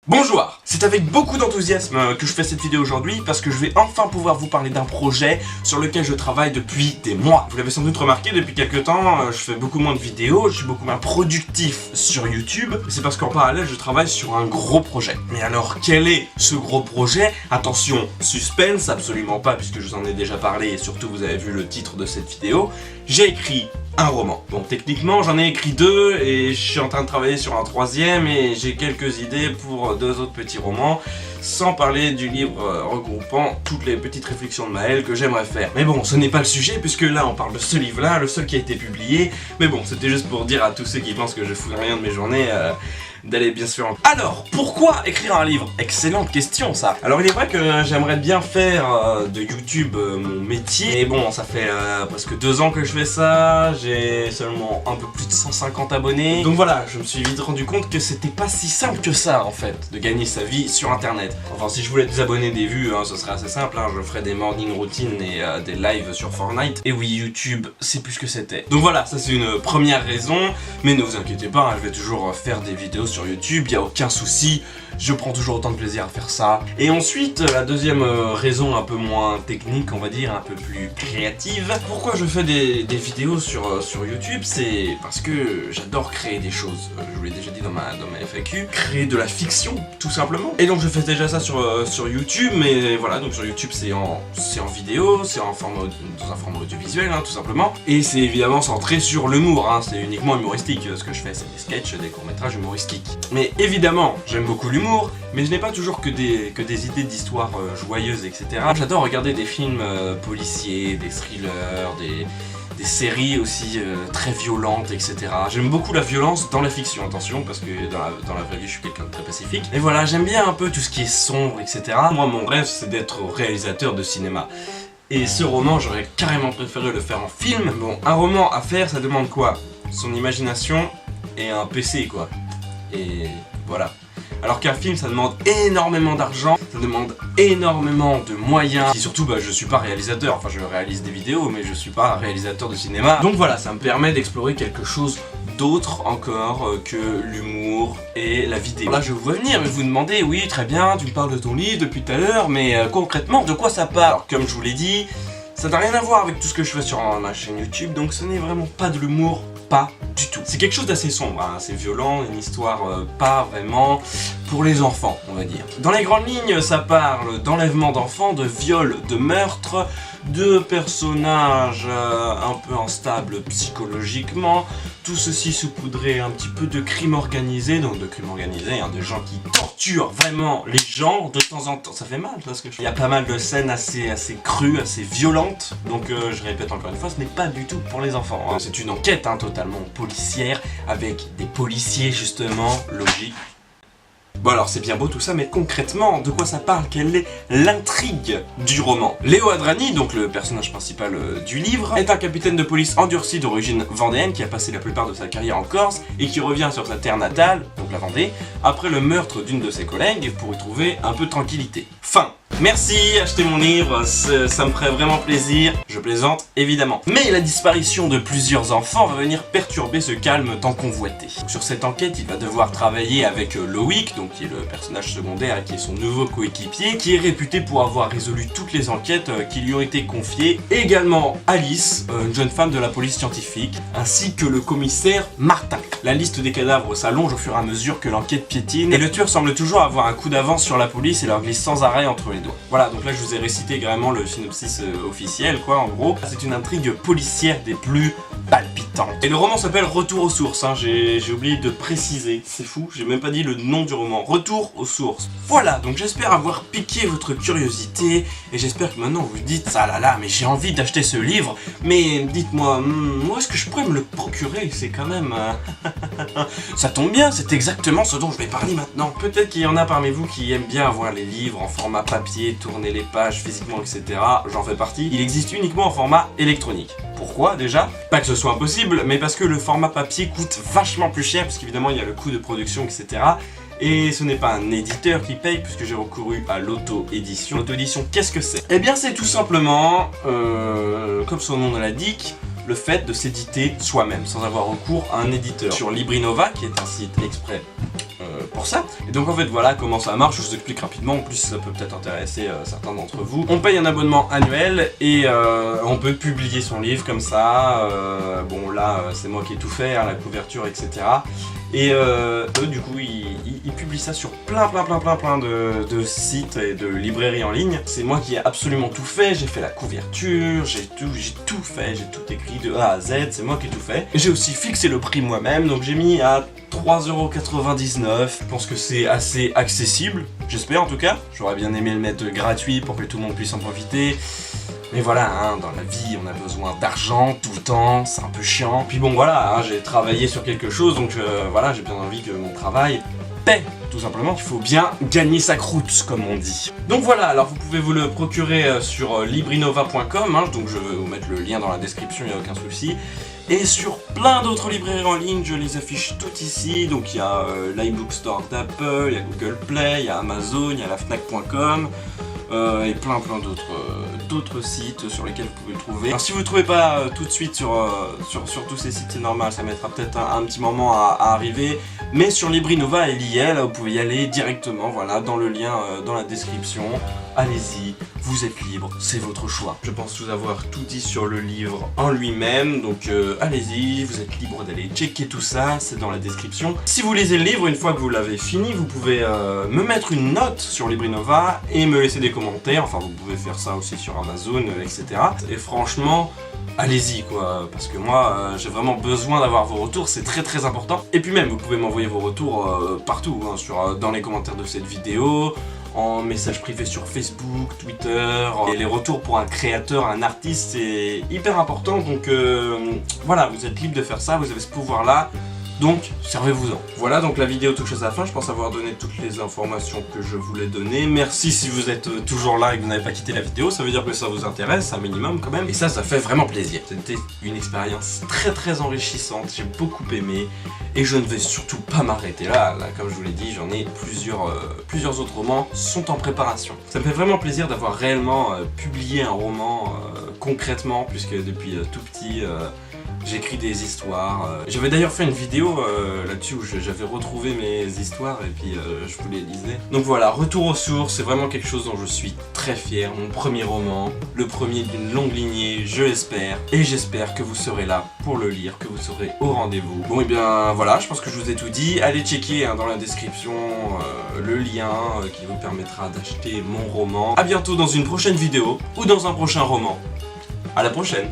Bonjour, c'est avec beaucoup d'enthousiasme que je fais cette vidéo aujourd'hui parce que je vais enfin pouvoir vous parler d'un projet sur lequel je travaille depuis des mois. Vous l'avez sans doute remarqué, depuis quelques temps, je fais beaucoup moins de vidéos, je suis beaucoup moins productif sur YouTube. C'est parce qu'en parallèle, je travaille sur un gros projet. Mais alors, quel est ce gros projet? Attention, suspense, absolument pas, puisque je vous en ai déjà parlé et surtout vous avez vu le titre de cette vidéo. J'ai écrit un roman. Bon, techniquement, j'en ai écrit 2 et je suis en train de travailler sur un 3e et j'ai quelques idées pour 2 autres petits romans, sans parler du livre regroupant toutes les petites réflexions de Maël que j'aimerais faire. Mais bon, ce n'est pas le sujet puisque là, on parle de ce livre-là, le seul qui a été publié. Mais bon, c'était juste pour dire à tous ceux qui pensent que je fous rien de mes journées d'aller bien sûr. Alors, pourquoi écrire un livre? Excellente question ça. Alors il est vrai que j'aimerais bien faire de YouTube mon métier. Mais bon, ça fait presque 2 ans que je fais ça. J'ai seulement un peu plus de 150 abonnés. Donc voilà, je me suis vite rendu compte que c'était pas si simple que ça en fait, de gagner sa vie sur internet. Enfin, si je voulais des abonnés, des vues, ce serait assez simple. Je ferais des morning routines et des lives sur Fortnite. Et oui, YouTube, c'est plus que c'était. Donc voilà, ça c'est une première raison. Mais ne vous inquiétez pas, je vais toujours faire des vidéos sur YouTube, il n'y a aucun souci, je prends toujours autant de plaisir à faire ça. Et ensuite, la deuxième raison un peu moins technique, on va dire, un peu plus créative. Pourquoi je fais des vidéos sur YouTube? C'est parce que j'adore créer des choses. Je vous l'ai déjà dit dans ma FAQ, créer de la fiction, tout simplement. Et donc je fais déjà ça sur YouTube, mais voilà, donc sur YouTube c'est en vidéo, c'est dans un format audiovisuel, tout simplement. Et c'est évidemment centré sur l'humour, c'est uniquement humoristique ce que je fais, c'est des sketchs, des courts-métrages humoristiques. Mais évidemment, j'aime beaucoup l'humour, mais je n'ai pas toujours que des idées d'histoires joyeuses, etc. J'adore regarder des films policiers, des thrillers, des séries aussi très violentes, etc. J'aime beaucoup la violence dans la fiction, attention, parce que dans la vraie vie, je suis quelqu'un de très pacifique. Et voilà, j'aime bien un peu tout ce qui est sombre, etc. Moi, mon rêve, c'est d'être réalisateur de cinéma. Et ce roman, j'aurais carrément préféré le faire en film. Bon, un roman à faire, ça demande quoi? Son imagination et un PC, quoi. Et voilà. Alors qu'un film, ça demande énormément d'argent, ça demande énormément de moyens. Et surtout, je suis pas réalisateur, enfin je réalise des vidéos, mais je suis pas réalisateur de cinéma. Donc voilà, ça me permet d'explorer quelque chose d'autre encore que l'humour et la vidéo. Là je vous vois venir, mais vous demandez, oui très bien, tu me parles de ton livre depuis tout à l'heure, mais concrètement, de quoi ça parle? Alors comme je vous l'ai dit, ça n'a rien à voir avec tout ce que je fais sur ma chaîne YouTube, donc ce n'est vraiment pas de l'humour, pas du tout. C'est quelque chose d'assez sombre, c'est violent, une histoire pas vraiment pour les enfants, on va dire. Dans les grandes lignes, ça parle d'enlèvement d'enfants, de viol, de meurtre, de personnages un peu instables psychologiquement, tout ceci saupoudré un petit peu de crime organisé, donc de crime organisé, de gens qui torturent vraiment les gens de temps en temps. Ça fait mal parce que il y a pas mal de scènes assez crues, assez violentes, donc je répète encore une fois, ce n'est pas du tout pour les enfants. C'est une enquête totalement policière, avec des policiers justement, logique. Bon alors c'est bien beau tout ça, mais concrètement, de quoi ça parle? Quelle est l'intrigue du roman? Léo Adrani, donc le personnage principal du livre, est un capitaine de police endurci d'origine vendéenne qui a passé la plupart de sa carrière en Corse et qui revient sur sa terre natale, donc la Vendée, après le meurtre d'une de ses collègues pour y trouver un peu de tranquillité. Fin. Merci, achetez mon livre, ça me ferait vraiment plaisir. Je plaisante, évidemment. Mais la disparition de plusieurs enfants va venir perturber ce calme tant convoité. Sur cette enquête, il va devoir travailler avec Loïc, donc qui est le personnage secondaire, qui est son nouveau coéquipier, qui est réputé pour avoir résolu toutes les enquêtes qui lui ont été confiées. Et également Alice, une jeune femme de la police scientifique, ainsi que le commissaire Martin. La liste des cadavres s'allonge au fur et à mesure que l'enquête piétine, et le tueur semble toujours avoir un coup d'avance sur la police et leur glisse sans arrêt entre les doigts. Voilà, donc là je vous ai récité vraiment le synopsis officiel, quoi, en gros. C'est une intrigue policière des plus palpitantes. Et le roman s'appelle Retour aux sources, j'ai oublié de préciser. C'est fou, j'ai même pas dit le nom du roman. Retour aux sources. Voilà, donc j'espère avoir piqué votre curiosité, et j'espère que maintenant vous dites, ah là là, mais j'ai envie d'acheter ce livre, mais dites-moi, où est-ce que je pourrais me le procurer? C'est quand même... Ça tombe bien, c'est exactement ce dont je vais parler maintenant. Peut-être qu'il y en a parmi vous qui aiment bien avoir les livres en format papier, tourner les pages physiquement, etc. J'en fais partie. Il existe uniquement en format électronique. Pourquoi déjà? Pas que ce soit impossible, mais parce que le format papier coûte vachement plus cher, parce qu'évidemment il y a le coût de production, etc. Et ce n'est pas un éditeur qui paye, puisque j'ai recouru à l'auto-édition. L'auto-édition, qu'est-ce que c'est? Eh bien c'est tout simplement, comme son nom l'indique, le fait de s'éditer soi-même, sans avoir recours à un éditeur. Sur Librinova, qui est un site exprès pour ça. Et donc en fait voilà comment ça marche, je vous explique rapidement, en plus ça peut peut-être intéresser certains d'entre vous. On paye un abonnement annuel et on peut publier son livre comme ça. Bon là c'est moi qui ai tout fait, hein, la couverture etc. Et eux du coup ils publient ça sur plein de sites et de librairies en ligne. C'est moi qui ai absolument tout fait, j'ai fait la couverture, j'ai tout fait, j'ai tout écrit de A à Z, c'est moi qui ai tout fait. Et j'ai aussi fixé le prix moi-même, donc j'ai mis à 3,99€. Je pense que c'est assez accessible, j'espère en tout cas. J'aurais bien aimé le mettre gratuit pour que tout le monde puisse en profiter. Mais voilà, hein, dans la vie, on a besoin d'argent tout le temps, c'est un peu chiant. Puis bon, voilà, hein, j'ai travaillé sur quelque chose, donc voilà, j'ai bien envie que mon travail paie, tout simplement. Il faut bien gagner sa croûte, comme on dit. Donc voilà, alors vous pouvez vous le procurer sur librinova.com, hein, donc je vais vous mettre le lien dans la description, il n'y a aucun souci. Et sur plein d'autres librairies en ligne, je les affiche toutes ici. Donc il y a l'iBook Store d'Apple, il y a Google Play, il y a Amazon, il y a la Fnac.com. Et plein d'autres sites sur lesquels vous pouvez le trouver. Alors si vous ne le trouvez pas tout de suite sur tous ces sites, c'est normal, ça mettra peut-être un petit moment à arriver. Mais sur Librinova, il y est, là vous pouvez y aller directement, voilà, dans le lien dans la description. Allez-y, vous êtes libre, c'est votre choix. Je pense vous avoir tout dit sur le livre en lui-même, donc allez-y, vous êtes libre d'aller checker tout ça, c'est dans la description. Si vous lisez le livre, une fois que vous l'avez fini, vous pouvez me mettre une note sur Librinova et me laisser des commentaires, enfin vous pouvez faire ça aussi sur Amazon, etc. Et franchement, allez-y quoi, parce que moi j'ai vraiment besoin d'avoir vos retours, c'est très important. Et puis même, vous pouvez m'envoyer vos retours partout, hein, dans les commentaires de cette vidéo, en message privé sur Facebook, Twitter. Et les retours pour un créateur, un artiste, c'est hyper important, donc voilà, vous êtes libre de faire ça, vous avez ce pouvoir là. Donc, servez-vous-en. Voilà, donc la vidéo touche à sa fin. Je pense avoir donné toutes les informations que je voulais donner. Merci si vous êtes toujours là et que vous n'avez pas quitté la vidéo. Ça veut dire que ça vous intéresse, un minimum quand même. Et ça fait vraiment plaisir. C'était une expérience très enrichissante. J'ai beaucoup aimé. Et je ne vais surtout pas m'arrêter là. Là, comme je vous l'ai dit, j'en ai plusieurs autres romans sont en préparation. Ça me fait vraiment plaisir d'avoir réellement publié un roman concrètement, puisque depuis tout petit... j'écris des histoires. J'avais d'ailleurs fait une vidéo là-dessus où j'avais retrouvé mes histoires et puis je vous les lisais. Donc voilà, retour aux sources, c'est vraiment quelque chose dont je suis très fier. Mon premier roman, le premier d'une longue lignée, je l'espère. Et j'espère que vous serez là pour le lire, que vous serez au rendez-vous. Bon et bien voilà, je pense que je vous ai tout dit. Allez checker hein, dans la description le lien qui vous permettra d'acheter mon roman. A bientôt dans une prochaine vidéo ou dans un prochain roman. À la prochaine.